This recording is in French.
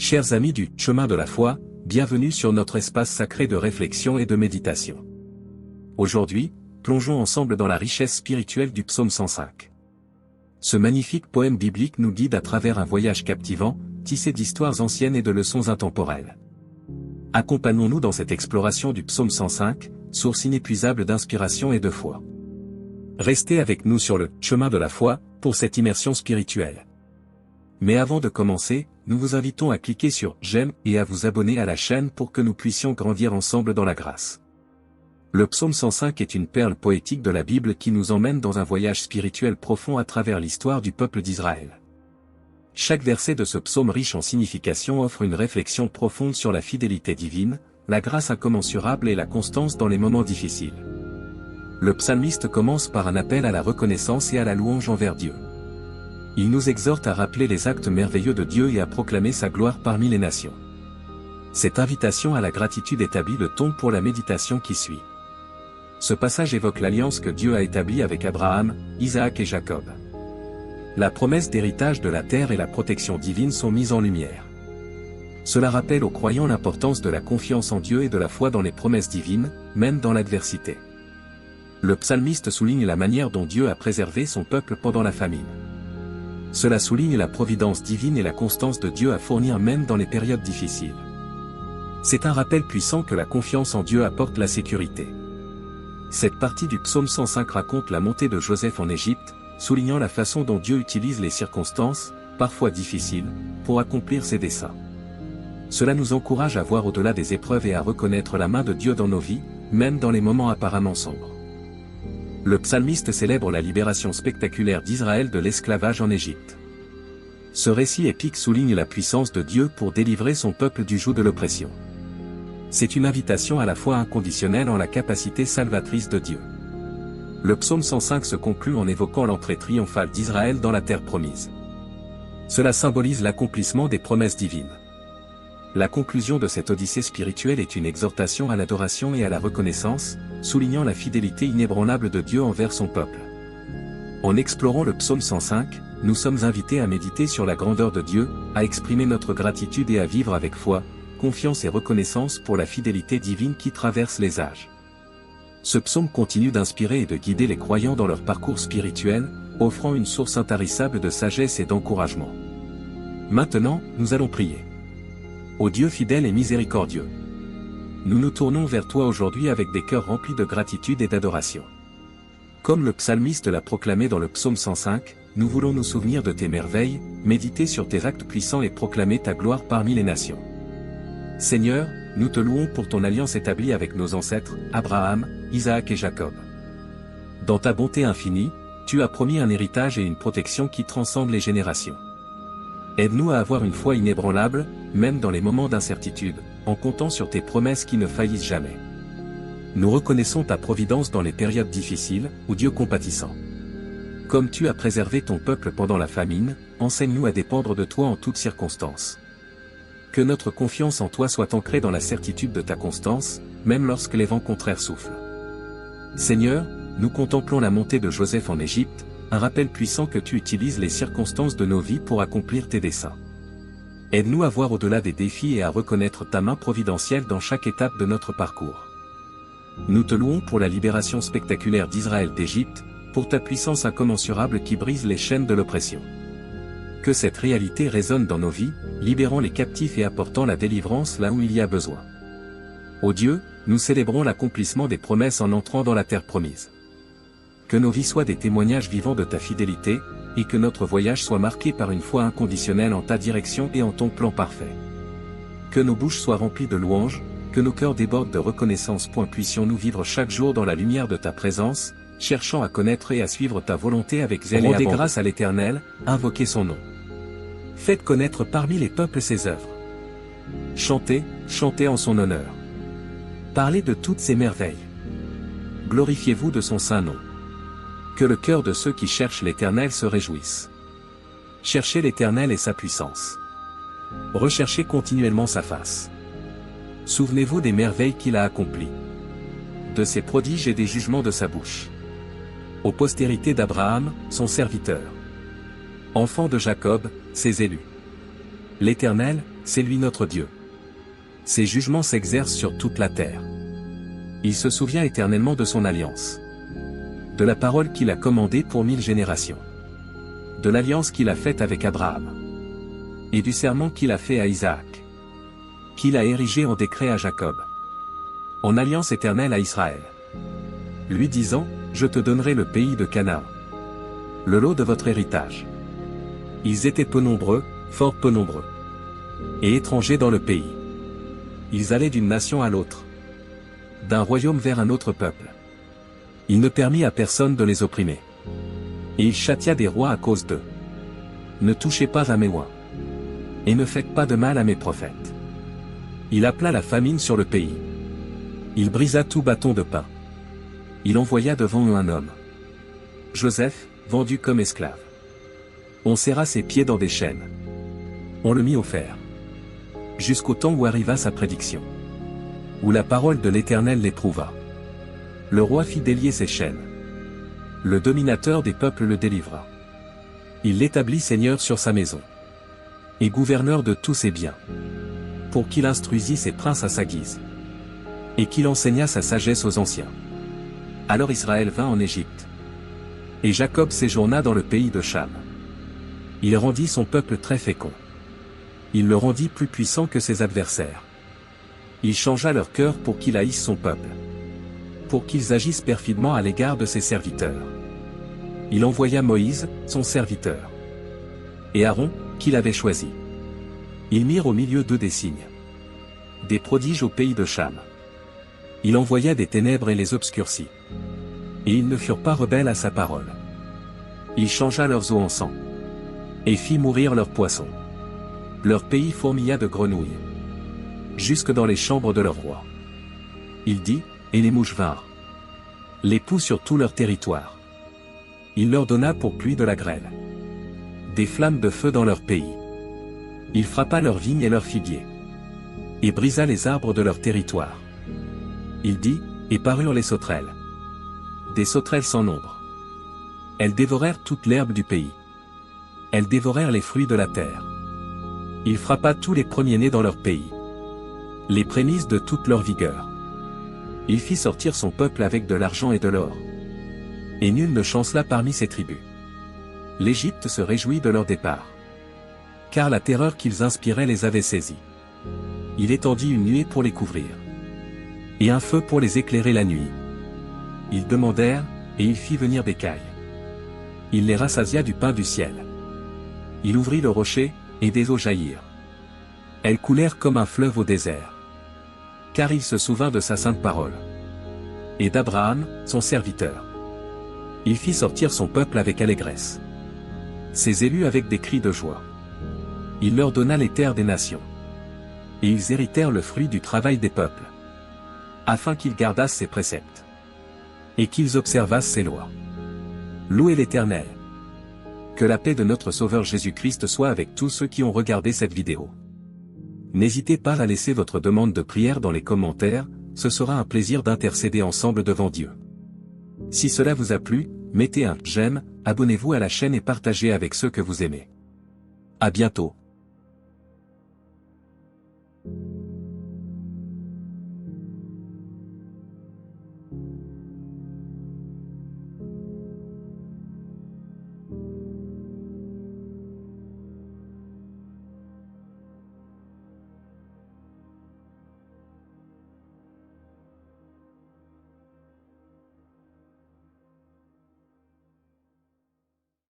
Chers amis du chemin de la foi, bienvenue sur notre espace sacré de réflexion et de méditation. Aujourd'hui, plongeons ensemble dans la richesse spirituelle du psaume 105. Ce magnifique poème biblique nous guide à travers un voyage captivant, tissé d'histoires anciennes et de leçons intemporelles. Accompagnons-nous dans cette exploration du psaume 105, source inépuisable d'inspiration et de foi. Restez avec nous sur le chemin de la foi, pour cette immersion spirituelle. Mais avant de commencer, nous vous invitons à cliquer sur « J'aime » et à vous abonner à la chaîne pour que nous puissions grandir ensemble dans la grâce. Le psaume 105 est une perle poétique de la Bible qui nous emmène dans un voyage spirituel profond à travers l'histoire du peuple d'Israël. Chaque verset de ce psaume riche en signification offre une réflexion profonde sur la fidélité divine, la grâce incommensurable et la constance dans les moments difficiles. Le psalmiste commence par un appel à la reconnaissance et à la louange envers Dieu. Il nous exhorte à rappeler les actes merveilleux de Dieu et à proclamer sa gloire parmi les nations. Cette invitation à la gratitude établit le ton pour la méditation qui suit. Ce passage évoque l'alliance que Dieu a établie avec Abraham, Isaac et Jacob. La promesse d'héritage de la terre et la protection divine sont mises en lumière. Cela rappelle aux croyants l'importance de la confiance en Dieu et de la foi dans les promesses divines, même dans l'adversité. Le psalmiste souligne la manière dont Dieu a préservé son peuple pendant la famine. Cela souligne la providence divine et la constance de Dieu à fournir même dans les périodes difficiles. C'est un rappel puissant que la confiance en Dieu apporte la sécurité. Cette partie du psaume 105 raconte la montée de Joseph en Égypte, soulignant la façon dont Dieu utilise les circonstances, parfois difficiles, pour accomplir ses desseins. Cela nous encourage à voir au-delà des épreuves et à reconnaître la main de Dieu dans nos vies, même dans les moments apparemment sombres. Le psalmiste célèbre la libération spectaculaire d'Israël de l'esclavage en Égypte. Ce récit épique souligne la puissance de Dieu pour délivrer son peuple du joug de l'oppression. C'est une invitation à la foi inconditionnelle en la capacité salvatrice de Dieu. Le psaume 105 se conclut en évoquant l'entrée triomphale d'Israël dans la terre promise. Cela symbolise l'accomplissement des promesses divines. La conclusion de cette odyssée spirituelle est une exhortation à l'adoration et à la reconnaissance, soulignant la fidélité inébranlable de Dieu envers son peuple. En explorant le psaume 105, nous sommes invités à méditer sur la grandeur de Dieu, à exprimer notre gratitude et à vivre avec foi, confiance et reconnaissance pour la fidélité divine qui traverse les âges. Ce psaume continue d'inspirer et de guider les croyants dans leur parcours spirituel, offrant une source intarissable de sagesse et d'encouragement. Maintenant, nous allons prier. Ô Dieu fidèle et miséricordieux, nous nous tournons vers toi aujourd'hui avec des cœurs remplis de gratitude et d'adoration. Comme le psalmiste l'a proclamé dans le psaume 105, nous voulons nous souvenir de tes merveilles, méditer sur tes actes puissants et proclamer ta gloire parmi les nations. Seigneur, nous te louons pour ton alliance établie avec nos ancêtres, Abraham, Isaac et Jacob. Dans ta bonté infinie, tu as promis un héritage et une protection qui transcendent les générations. Aide-nous à avoir une foi inébranlable, même dans les moments d'incertitude, en comptant sur tes promesses qui ne faillissent jamais. Nous reconnaissons ta providence dans les périodes difficiles, ô Dieu compatissant. Comme tu as préservé ton peuple pendant la famine, enseigne-nous à dépendre de toi en toutes circonstances. Que notre confiance en toi soit ancrée dans la certitude de ta constance, même lorsque les vents contraires soufflent. Seigneur, nous contemplons la montée de Joseph en Égypte, un rappel puissant que tu utilises les circonstances de nos vies pour accomplir tes desseins. Aide-nous à voir au-delà des défis et à reconnaître ta main providentielle dans chaque étape de notre parcours. Nous te louons pour la libération spectaculaire d'Israël d'Égypte, pour ta puissance incommensurable qui brise les chaînes de l'oppression. Que cette réalité résonne dans nos vies, libérant les captifs et apportant la délivrance là où il y a besoin. Ô Dieu, nous célébrons l'accomplissement des promesses en entrant dans la terre promise. Que nos vies soient des témoignages vivants de ta fidélité, et que notre voyage soit marqué par une foi inconditionnelle en ta direction et en ton plan parfait. Que nos bouches soient remplies de louanges, que nos cœurs débordent de reconnaissance. Puissions-nous vivre chaque jour dans la lumière de ta présence, cherchant à connaître et à suivre ta volonté avec zèle et abandon. Rendez grâce à l'Éternel, invoquez son nom. Faites connaître parmi les peuples ses œuvres. Chantez, chantez en son honneur. Parlez de toutes ses merveilles. Glorifiez-vous de son saint nom. Que le cœur de ceux qui cherchent l'Éternel se réjouisse. Cherchez l'Éternel et sa puissance. Recherchez continuellement sa face. Souvenez-vous des merveilles qu'il a accomplies. De ses prodiges et des jugements de sa bouche. Aux postérités d'Abraham, son serviteur. Enfants de Jacob, ses élus. L'Éternel, c'est lui notre Dieu. Ses jugements s'exercent sur toute la terre. Il se souvient éternellement de son alliance. De la parole qu'il a commandée pour 1000 générations. De l'alliance qu'il a faite avec Abraham. Et du serment qu'il a fait à Isaac. Qu'il a érigé en décret à Jacob. En alliance éternelle à Israël. Lui disant, je te donnerai le pays de Canaan. Le lot de votre héritage. Ils étaient peu nombreux, fort peu nombreux. Et étrangers dans le pays. Ils allaient d'une nation à l'autre. D'un royaume vers un autre peuple. Il ne permit à personne de les opprimer. Et il châtia des rois à cause d'eux. Ne touchez pas à mes oins. Et ne faites pas de mal à mes prophètes. Il appela la famine sur le pays. Il brisa tout bâton de pain. Il envoya devant eux un homme. Joseph, vendu comme esclave. On serra ses pieds dans des chaînes. On le mit au fer. Jusqu'au temps où arriva sa prédiction. Où la parole de l'Éternel l'éprouva. Le roi fit délier ses chaînes. Le dominateur des peuples le délivra. Il l'établit seigneur sur sa maison. Et gouverneur de tous ses biens. Pour qu'il instruisît ses princes à sa guise. Et qu'il enseignât sa sagesse aux anciens. Alors Israël vint en Égypte. Et Jacob séjourna dans le pays de Cham. Il rendit son peuple très fécond. Il le rendit plus puissant que ses adversaires. Il changea leur cœur pour qu'ils haïssent son peuple. Pour qu'ils agissent perfidement à l'égard de ses serviteurs. Il envoya Moïse, son serviteur. Et Aaron, qu'il avait choisi. Ils mirent au milieu d'eux des signes. Des prodiges au pays de Cham. Il envoya des ténèbres et les obscurcit. Et ils ne furent pas rebelles à sa parole. Il changea leurs eaux en sang. Et fit mourir leurs poissons. Leur pays fourmilla de grenouilles. Jusque dans les chambres de leur roi. Il dit, et les mouches vinrent. Les poux sur tout leur territoire. Il leur donna pour pluie de la grêle. Des flammes de feu dans leur pays. Il frappa leurs vignes et leurs figuiers. Et brisa les arbres de leur territoire. Il dit, et parurent les sauterelles. Des sauterelles sans nombre. Elles dévorèrent toute l'herbe du pays. Elles dévorèrent les fruits de la terre. Il frappa tous les premiers-nés dans leur pays. Les prémices de toute leur vigueur. Il fit sortir son peuple avec de l'argent et de l'or. Et nul ne chancela parmi ses tribus. L'Égypte se réjouit de leur départ. Car la terreur qu'ils inspiraient les avait saisis. Il étendit une nuée pour les couvrir. Et un feu pour les éclairer la nuit. Ils demandèrent, et il fit venir des cailles. Il les rassasia du pain du ciel. Il ouvrit le rocher, et des eaux jaillirent. Elles coulèrent comme un fleuve au désert. Car il se souvint de sa sainte parole. Et d'Abraham, son serviteur. Il fit sortir son peuple avec allégresse. Ses élus avec des cris de joie. Il leur donna les terres des nations. Et ils héritèrent le fruit du travail des peuples. Afin qu'ils gardassent ses préceptes. Et qu'ils observassent ses lois. Louez l'Éternel. Que la paix de notre Sauveur Jésus-Christ soit avec tous ceux qui ont regardé cette vidéo. N'hésitez pas à laisser votre demande de prière dans les commentaires, ce sera un plaisir d'intercéder ensemble devant Dieu. Si cela vous a plu, mettez un j'aime, abonnez-vous à la chaîne et partagez avec ceux que vous aimez. À bientôt.